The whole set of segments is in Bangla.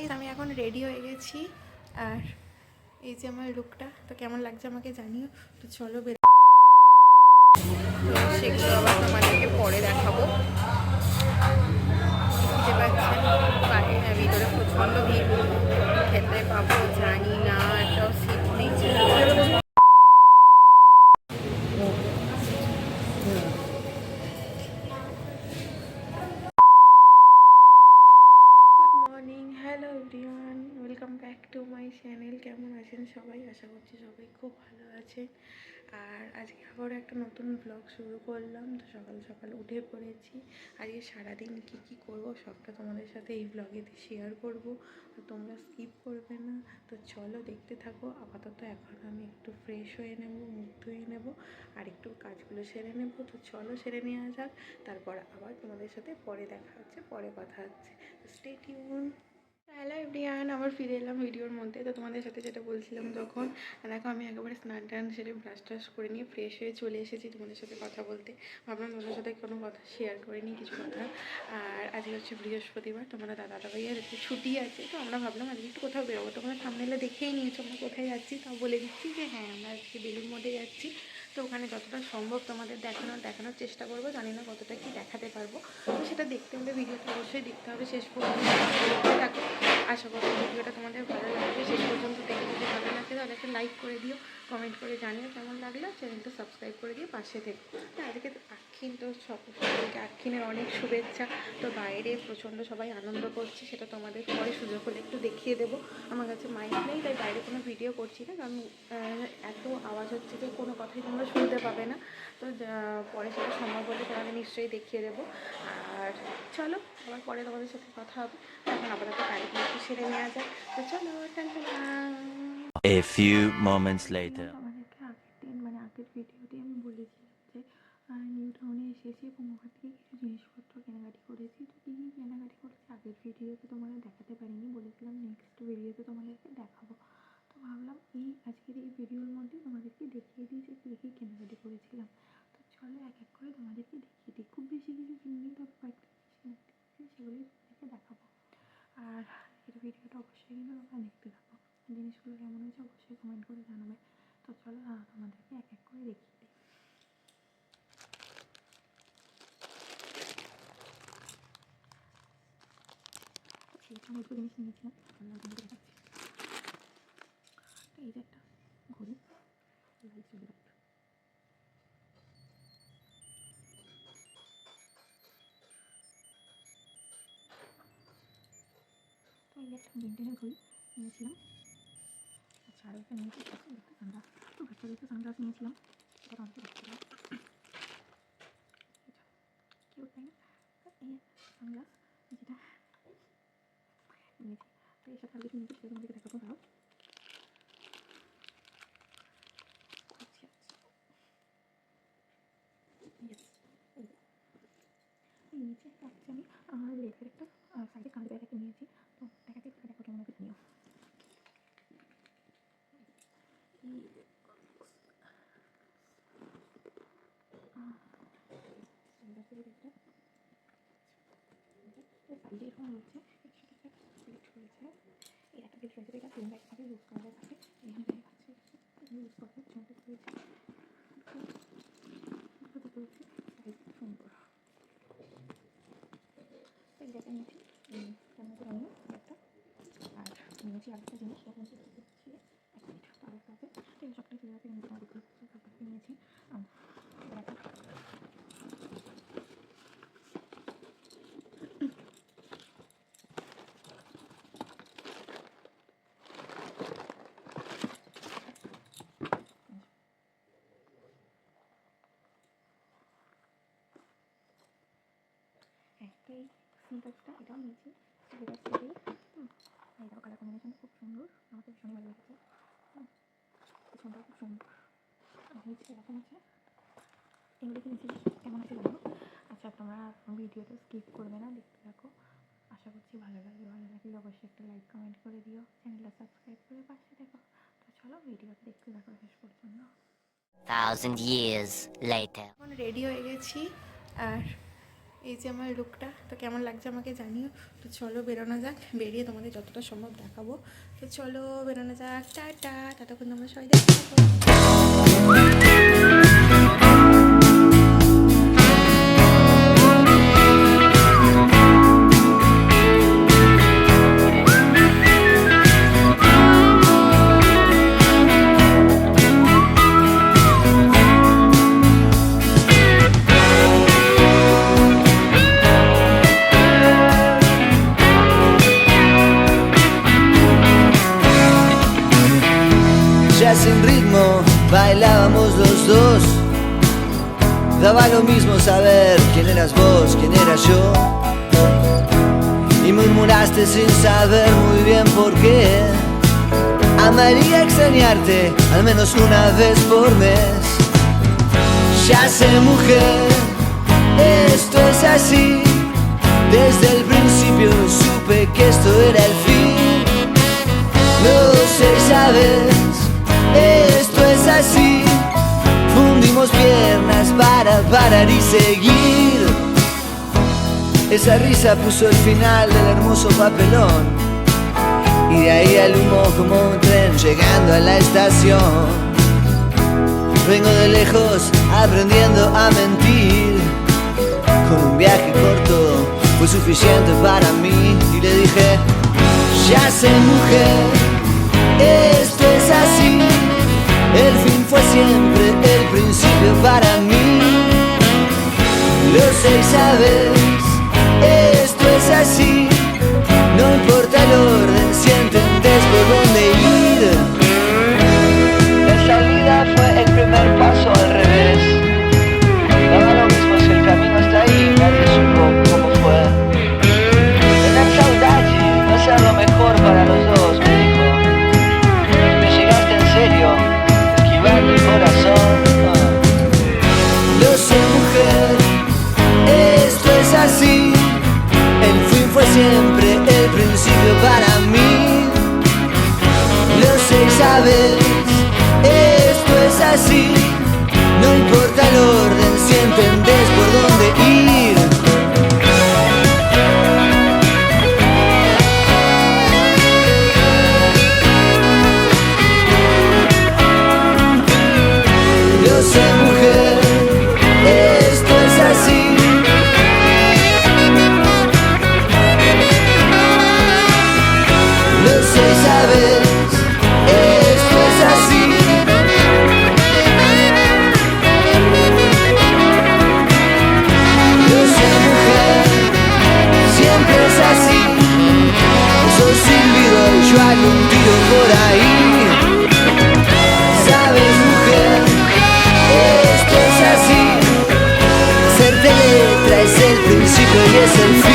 এই আমি এখন রেডি হয়ে গেছি আর এই যে আমার লুকটা তো কেমন লাগছে আমাকে জানিও। তো চলো সেগুলো আবার তোমাদেরকে পরে দেখাবো। বুঝতে পারছেন বাইরে ভিতরে প্রচণ্ড ভিড়, খেতে পাবো জানি না, একটাও সিট নেই। Hello everyone, welcome back to my channel. কেমন আছেন সবাই? আশা করছি সবাই খুব ভালো আছে। আর আজকে আবার একটা নতুন ব্লগ শুরু করলাম। তো সকাল সকাল উঠে পড়েছি। আজকে সারাদিন কী কী করবো সবটা তোমাদের সাথে এই ব্লগেতে শেয়ার করব। তো তোমরা স্কিপ করবে না। তো চলো দেখতে থাকো। আপাতত এখন আমি একটু ফ্রেশ হয়ে নেব, মুখ ধুয়ে নেব আর একটু কাজগুলো সেরে নেব। তো চলো সেরে নেওয়া যাক, তারপর আবার তোমাদের সাথে পরে দেখা হচ্ছে, পরে কথা হচ্ছে। Stay tune. হ্যালো এভরিওয়ান, আবার ফিরে এলাম ভিডিওর মধ্যে। তো তোমাদের সাথে যেটা বলছিলাম, যখন দেখো আমি একেবারে স্নান টান সেরে ব্রাশ ট্রাশ করে নিয়ে ফ্রেশ হয়ে চলে এসেছি তোমাদের সাথে কথা বলতে। ভাবলাম তোমাদের সাথে কোনো কথা শেয়ার করে নিই, কিছু কথা। আর আজকে হচ্ছে বৃহস্পতিবার, তোমার দাদা ভাইয়ের একটু ছুটি আছে। তো আমরা ভাবলাম আজকে একটু কোথাও বেরোবো। তোমরা সামনে দেখেই নিয়েছো আমরা কোথায় যাচ্ছি, তাও বলে দিচ্ছি যে হ্যাঁ আমরা আজকে বেলুড় মঠে যাচ্ছি। তো ওখানে যতটা সম্ভব তোমাদের দেখানোর চেষ্টা করবো। জানি না কতটা কি দেখাতে পারবো। তো সেটা দেখতে হলে ভিডিওটা অবশ্যই দেখতে হবে শেষ পর্যন্ত। দেখো, আশা করি ভিডিওটা তোমাদের ভালো লাগবে। শেষ পর্যন্ত দেখে যদি ভালো লাগে তাহলে একটা লাইক করে দিও, কমেন্ট করে জানিও কেমন লাগলো, চ্যানেলটা সাবস্ক্রাইব করে দিয়ে পাশে থেকো। আজকে আক্ষিণ, তো সকলকে আক্ষিণের অনেক শুভেচ্ছা। তো বাইরে প্রচণ্ড সবাই আনন্দ করছে, সেটা তোমাদের পরে সুযোগ হলে একটু দেখিয়ে দেবো। আমার কাছে মাইক নেই, তাই বাইরে কোনো ভিডিও করছি না, কারণ এত আওয়াজ হচ্ছে যে কোনো কথাই তোমরা শুনতে পাবে না। তো পরে সেটা সম্ভব হলে তোমাদের নিশ্চয়ই দেখিয়ে দেবো। আর চলো আবার পরে তোমাদের সাথে কথা হবে। এখন আপাতত গাড়িগুলো একটু সেরে নেওয়া যায়। তো চলো, A few moments later. আমাদেরকে আগের দিন মানে আগের ভিডিওতে আমি বলেছিলাম যে নিউ টাউনে এসেছি এবং ওখান থেকে কিছু জিনিসপত্র কেনাকাটি করেছি। তো কী কী কেনাকাটি করেছি আগের ভিডিওতে তোমাদের দেখাতে পারিনি, বলেছিলাম নেক্সট ভিডিওতে তোমাদেরকে দেখাবো। তো ভাবলাম আজকের এই ভিডিওর মধ্যে তোমাদেরকে দেখিয়ে দিই যে কী কী কেনাকাটি করেছিলাম। তো চলো এক এক করে তোমাদেরকে দেখিয়ে দিই। খুব বেশি কিছু কিনিনি, তবে কয়েকটা জিনিস কেনাকাটি করেছি, সেগুলোই তোমাদেরকে দেখাবো। আর এই ভিডিওটা অবশ্যই কিন্তু তোমরা দেখতে থাকো। জিনিসগুলো কেমন হয়েছে অবশ্যই কমেন্ট করে জানাবে। তো চলো তোমাদেরকে এক এক করে দেখিয়ে দিই। এই সমস্ত জিনিস নিয়েছিলাম, তোমাদের দেখাচ্ছি। তো এই যে একটা ঘড়ি, লাইট চলে লাইট। তো এই একটা বেন্টেনের ঘড়ি নিয়েছিলাম। আচ্ছা আর একটা নিয়েছি একটা সানগ্লাস। তো বাচ্চাদেরকে সানগ্লাস নিয়েছিলাম, এটা অনেকে দেখছিলাম কিউট, তাই না? তো এই সানগ্লাস যেটা নিয়েছি, তো এর সাথে আর কিছু নিয়েছি সেটা তোমাদেরকে দেখাবো। দাও আচ্ছা নিচে একটা হচ্ছে আমি লেখের একটা সাইডে কাঁচ ব্যাগ একটা নিয়েছি। তো দেখাতে দেখো কেমন হবে নিও। সাইডে এরকম রয়েছে, এর সাথে একটা বেল্ট রয়েছে। এই একটা বেল্ট রয়েছে, এটা প্লেন ব্যাগ থাকে, ইউজ করা ব্যাগ থাকে। এখানে ব্যাগ আছে, ইউজ করা ছোটো রয়েছে, দুটো রয়েছে সাইড সুন্দর। এই ব্যাগটা নিয়েছি কেমন করে নিয়ে ব্যাগটা। আর নিয়েছি আরেকটা জিনিস, সেটা হচ্ছে একটা মিনিট আর একটা আছে। তো এই সবটাই ফিরে আছে, কিন্তু দেখতে তারপরে নিয়েছি ব্যাগটা। হ্যাঁ, তো এই স্নিকার্সটা এটাও নিয়েছি স্নিকার্স থেকেই। এই দেখো কালার কম্বিনেশনটা খুব সুন্দর, আমাকে ভীষণই ভালো লেগেছে। পিছনটাও খুব সুন্দর, নিচে এরকম আছে। এগুলো কিনেছি, কেমন আছে জানো? আচ্ছা তোমরা ভিডিওটা স্কিপ করবে না, দেখতে থাকো। আশা করছি ভালো লাগবে। ভালো লাগলে অবশ্যই একটা লাইক কমেন্ট করে দিও, চ্যানেলটা সাবস্ক্রাইব করে পাশে দেখো। তো চলো ভিডিওটা দেখতে থাকো শেষ পর্যন্ত। 1,000 years later. এখন রেডি হয়ে গেছি আর এই যে আমার লুকটা, তো কেমন লাগছে আমাকে জানিও। তো চলো বেরোনো যাক, বেরিয়ে তোমাদের যতটা সম্ভব দেখাবো। তো চলো বেরোনো যাক, টাটা। ততক্ষণ তোমরা সবাই দেখতে থাকো। Ya sin ritmo bailábamos los dos. Daba lo mismo saber quién eras vos, quién era yo. Y murmuraste sin saber muy bien por qué. Amaría extrañarte al menos una vez por mes. Ya sé, mujer, esto es así. Desde el principio supe que esto era el fin. Lo sé, sabes, esto es así. Fundimos piernas para parar y seguir. Esa risa puso el final del hermoso papelón. Y de ahí al humo como un tren llegando a la estación. Vengo de lejos aprendiendo a mentir. Con un viaje corto fue suficiente para mí. Y le dije, ya sé, mujer, esto es así. El fin fue siempre el principio para mí. Lo sé y sabes, esto es así. No importa el orden si entendés por dónde ir. La salida fue el primer paso al revés. Daba lo mismo si el camino está ahí, nadie supo cómo fue. Tener saudade no sea lo mejor para los dos, me dijo. Me llegaste en serio, esquivando el corazón. Lo sé, mujer, esto es así. El fin fue siempre el principio para mí. Lo sé y sabes, esto es así. No importa el orden si entendés por dónde ir. Lo sé, mujer, esto es así. Lo sé y sabes, esto es así. Lo sé, mujer, siempre es así. Sos silbido y yo hago un tiro por ahí. Sabes, mujer, esto es así. Hacerte letra es el principio y es el fin.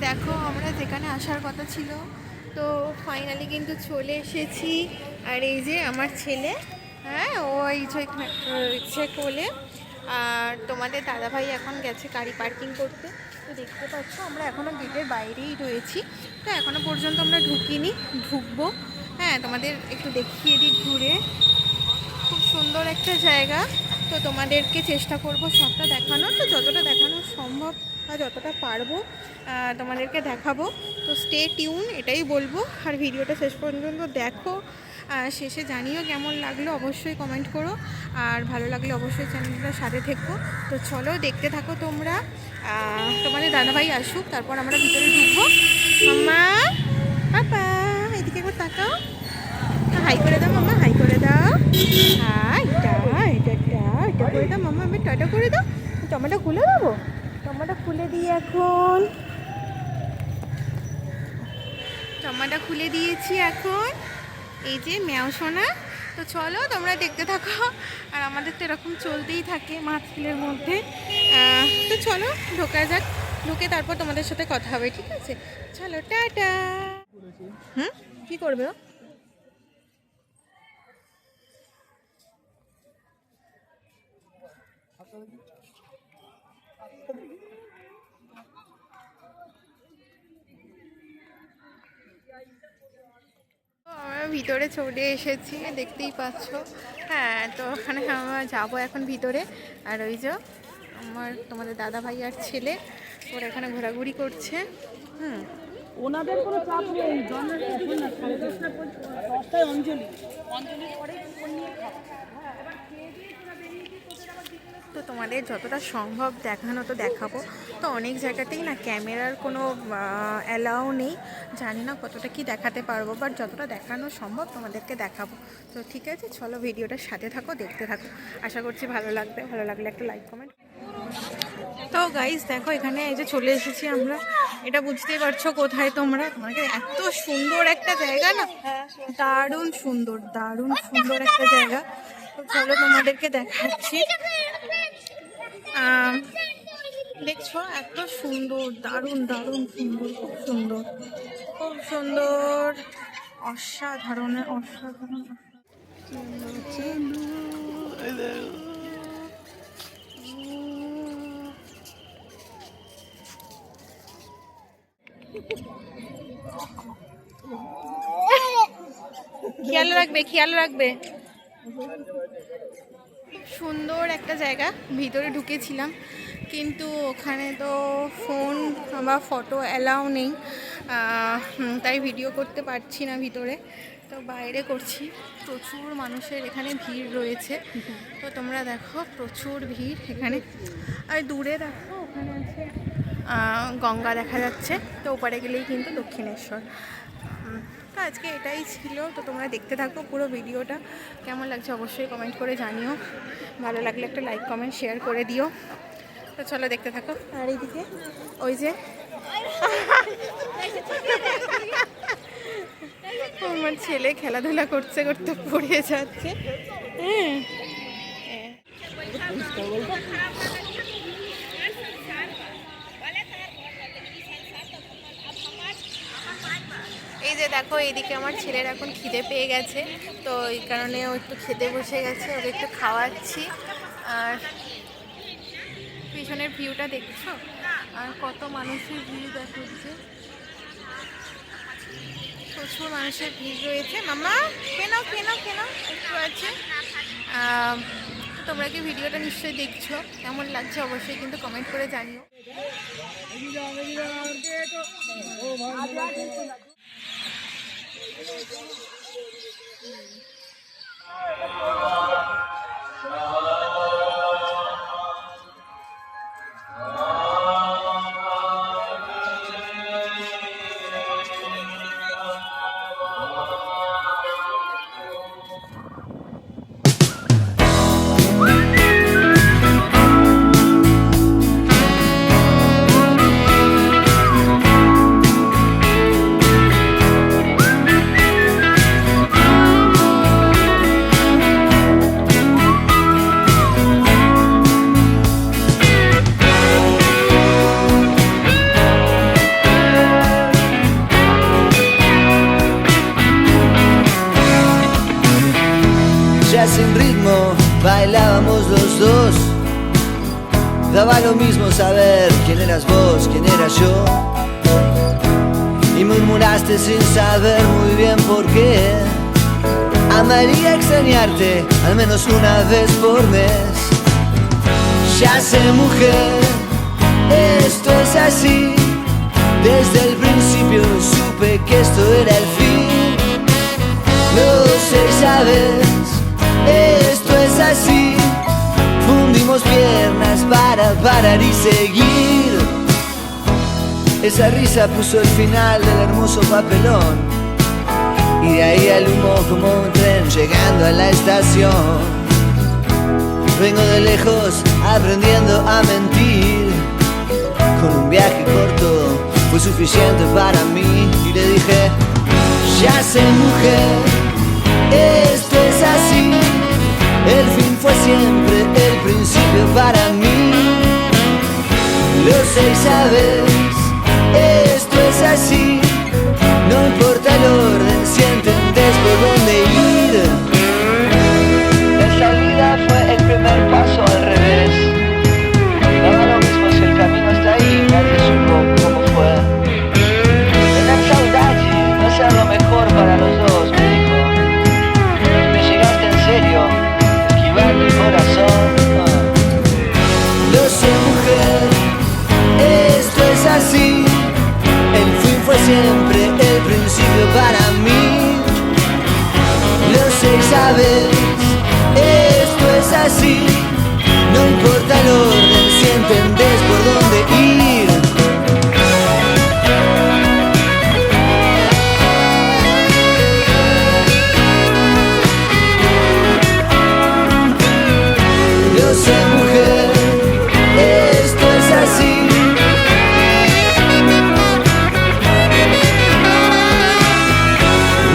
দেখো আমরা যেখানে আসার কথা ছিল, তো ফাইনালি কিন্তু চলে এসেছি। আর এই যে আমার ছেলে, হ্যাঁ ও এই যে এখানে রয়েছে কোলে। আর তোমাদের দাদাভাই এখন গেছে গাড়ি পার্কিং করতে। তো দেখতে পাচ্ছ আমরা এখনও গেটের বাইরেই রয়েছি। তো এখনও পর্যন্ত আমরা ঢুকিনি, ঢুকবো। হ্যাঁ তোমাদের একটু দেখিয়ে দিই ঘুরে। খুব সুন্দর একটা জায়গা। তো তোমাদেরকে চেষ্টা করব সবটা দেখানোর, তো যতটা দেখানো সম্ভব বা যতটা পারবো তোমাদেরকে দেখাবো। তো স্টে টিউন এটাই বলবো। আর ভিডিওটা শেষ পর্যন্ত দেখো, শেষে জানিও কেমন লাগলো, অবশ্যই কমেন্ট করো। আর ভালো লাগলে অবশ্যই চ্যানেলটার সাথে থেকো। তো চলো দেখতে থাকো তোমরা। তোমাদের দাদাভাই আসুক, তারপর আমরা ভিতরে ঢুকবো। মাম্মা, পাপা, এদিকে একবার তাকাও, হাই করে দাও মাম্মা, হাই করে দাও। হাই, এটা করে দাও মাম্মা, আমি টাটা করে দাও। জামাটা খুলে দেবো, জামাটা খুলে দিই এখন। জামাটা খুলে দিয়েছি এখন। এই যে ম্যাও সোনা। তো চলো তোমরা দেখতে থাকো। আর আমাদের তো এরকম চলতেই থাকে মাহফিলের মধ্যে। তো চলো ঢোকা যাক, ঢুকে তারপর তোমাদের সাথে কথা হবে, ঠিক আছে? চলো টাটা। হুম, কী করবে ও? আমরা ভিতরে চলে এসেছি, দেখতেই পাচ্ছ। হ্যাঁ, তো ওখানে আমরা যাবো এখন ভিতরে। আর ওই যে তোমাদের দাদা ভাই আর ছেলে ওরা এখানে ঘোরাঘুরি করছে। ওনাদের কোনো চাপ নেই, জন্মের এখন না 10টায় অঞ্জলির পরে নিয়ে খাওয়া। তো তোমাদের যতটা সম্ভব দেখানো তো দেখাবো। তো অনেক জায়গাতেই না ক্যামেরার কোনো অ্যালাউ নেই, জানি না কতটা কি দেখাতে পারবো, বাট যতটা দেখানো সম্ভব তোমাদেরকে দেখাবো। তো ঠিক আছে, চলো ভিডিওটার সাথে থাকো, দেখতে থাকো, আশা করছি ভালো লাগবে। ভালো লাগলে একটা লাইক কমেন্ট। তো গাইস দেখো, এখানে এই যে চলে এসেছি আমরা। এটা বুঝতেই পারছো কোথায় তোমরা, তোমাকে এত সুন্দর একটা জায়গা না, দারুণ সুন্দর, দারুণ সুন্দর একটা জায়গা। তো চলো তোমাদেরকে দেখাচ্ছি। দেখছো এত সুন্দর, দারুণ দারুণ সুন্দর, খুব সুন্দর, খুব সুন্দর, অসাধারণ অসাধারণ। খেয়াল রাখবে, খেয়াল রাখবে। সুন্দর একটা জায়গা, ভিতরে ঢুকেছিলাম কিন্তু ওখানে তো ফোন বা ফটো অ্যালাউ নেই, তাই ভিডিও করতে পারছি না ভিতরে, তো বাইরে করছি। প্রচুর মানুষের এখানে ভিড় রয়েছে, তো তোমরা দেখো প্রচুর ভিড় এখানে। আর দূরে দেখো ওখানে আছে গঙ্গা দেখা যাচ্ছে, তো ওপারে গেলেই কিন্তু দক্ষিণেশ্বর। তো আজকে এটাই ছিল, তো তোমরা দেখতে থাকো পুরো ভিডিওটা। কেমন লাগছে অবশ্যই কমেন্ট করে জানিও, ভালো লাগলে একটা লাইক কমেন্ট শেয়ার করে দিও। তো চলো দেখতে থাকো। আর এইদিকে ওই যে আমার ছেলে খেলাধুলা করতে করতে পড়ে যাচ্ছে। এই যে দেখো, এইদিকে আমার ছেলের এখন খিদে পেয়ে গেছে, তো এই কারণে ও একটু খেতে বসে গেছে, ওকে একটু খাওয়াচ্ছি। আর পিছনের ভিউটা দেখছো, আর কত মানুষের ভিড় দেখছে, প্রচুর মানুষের ভিড় রয়েছে। মামা কেন কেন কেন একটু আছে। তোমরা কি ভিডিওটা নিশ্চয়ই দেখছো, কেমন লাগছে অবশ্যই কিন্তু কমেন্ট করে জানিও। Sin ritmo bailábamos los dos. Daba lo mismo saber quién eras vos, quién era yo. Y murmuraste sin saber muy bien por qué. Amaría extrañarte al menos una vez por mes. Ya sé, mujer, esto es así. Desde el principio supe que esto era el fin. Lo sé, sabes, esto es así. Fundimos piernas para parar y seguir. Esa risa puso el final del hermoso papelón. Y de ahí al humo como un tren llegando a la estación. Vengo de lejos aprendiendo a mentir. Con un viaje corto fue suficiente para mí. Y le dije, ya sé, mujer, esto es así. El fin fue siempre el principio para mí. Lo sé y sabes, esto es así. No importa el orden si entendés por dónde ir. La salida fue el primer paso al revés. sé, mujer, esto es así.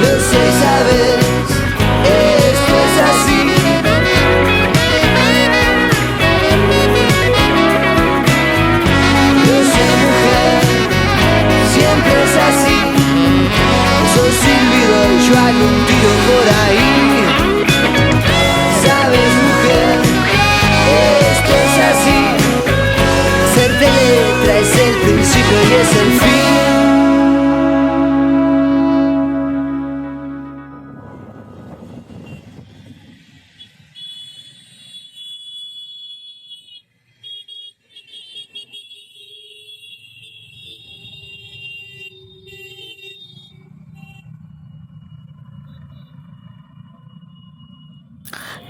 Lo sé, sabes, esto es así. Lo sé, mujer, siempre es así. Eso silbido y yo hago un tiro por ahí. Sabes, mujer, esto es así. Hacerte letra es el principio y es el fin.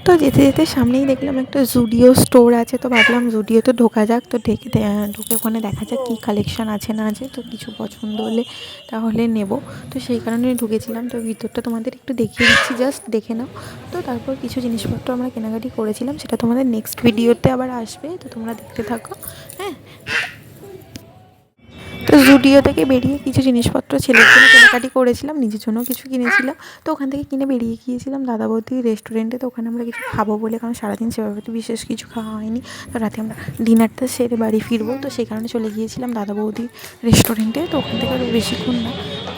তো যেতে যেতে সামনেই দেখলাম একটা জুডিও স্টোর আছে, তো ভাবলাম জুডিওতে ঢোকা যাক। তো ঢুকে ওখানে দেখা যাক কী কালেকশান আছে না আছে, তো কিছু পছন্দ হলে তাহলে নেব। তো সেই কারণে ঢুকেছিলাম। তো ভিতরটা তোমাদের একটু দেখিয়ে দিচ্ছি, জাস্ট দেখে নাও। তো তারপর কিছু জিনিসপত্র আমরা কেনাকাটি করেছিলাম, সেটা তোমাদের নেক্সট ভিডিওতে আবার আসবে, তো তোমরা দেখতে থাকো। হ্যাঁ, তো জুডিও থেকে বেরিয়ে কিছু জিনিসপত্র ছেলের জন্য কেনাকাটি করেছিলাম, নিজের জন্য কিছু কিনেছিলাম। তো ওখান থেকে কিনে বেরিয়ে গিয়েছিলাম দাদা বৌদির রেস্টুরেন্টে। তো ওখানে আমরা কিছু খাবো বলে, কারণ সারাদিন সেভাবে তো বিশেষ কিছু খাওয়া হয়নি। তো রাতে আমরা ডিনারটা সেরে বাড়ি ফিরবো, তো সেই কারণে চলে গিয়েছিলাম দাদা বৌদির রেস্টুরেন্টে। তো ওখান থেকে আরও বেশিক্ষণ না,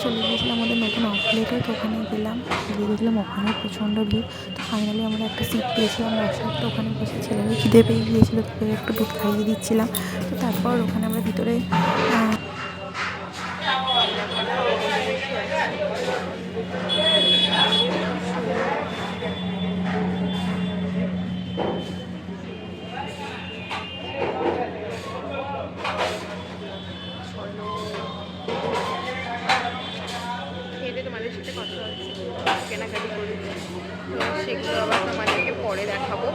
চলে গিয়েছিলাম আমাদের নতুন আউটলেটে। তো ওখানে গেলাম, গিয়ে দেখলাম ওখানে প্রচণ্ড ভিড়। তো ফাইনালি আমরা একটা সিট পেয়েছিলাম বসার। তো ওখানে বসে ছেলেরা খিদে পেয়ে গিয়েছিলো, তো একটু দুধ খাইয়ে দিচ্ছিলাম। তো তারপর ওখানে আমরা ভিতরে খেয়ে তোমাদের সাথে কথা হচ্ছে, কেনাকাটি করেছি। তো সেগুলো আবার তোমাদেরকে পরে দেখাবো।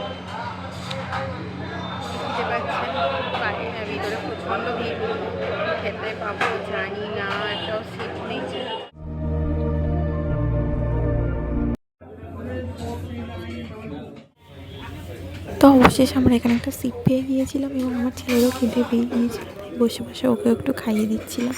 খেতে পাচ্ছেন ভিতরে প্রচণ্ড ভিড়, খেতে পাবো জানি না, একটাও সিট নেই। তো অবশেষে আমরা এখানে একটা সিট পেয়ে গিয়েছিলাম, এবং আমার ছেলেরও খিদে পেয়ে গিয়েছিল, তাই বসে বসে ওকে একটু খাইয়ে দিচ্ছিলাম।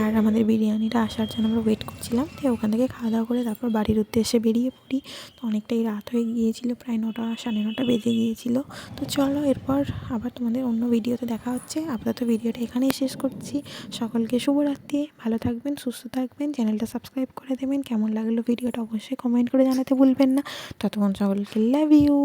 আর আমাদের বিরিয়ানিটা আসার জন্য আমরা ওয়েট করছিলাম। তাই ওখান থেকে খাওয়া দাওয়া করে তারপর বাড়ির উদ্দেশ্যে বেরিয়ে পড়ি। তো অনেকটাই রাত হয়ে গিয়েছিল, প্রায় 9টা 9:30 বেজে গিয়েছিল। তো চলো এরপর আবার তোমাদের অন্য ভিডিওতে দেখা হচ্ছে। আপাতত ভিডিওটা এখানেই শেষ করছি। সকলকে শুভরাত্রি, ভালো থাকবেন, সুস্থ থাকবেন, চ্যানেলটা সাবস্ক্রাইব করে দেবেন। কেমন লাগলো ভিডিওটা অবশ্যই কমেন্ট করে জানাতে ভুলবেন না। ততক্ষণ সকলকে লাভ ইউ।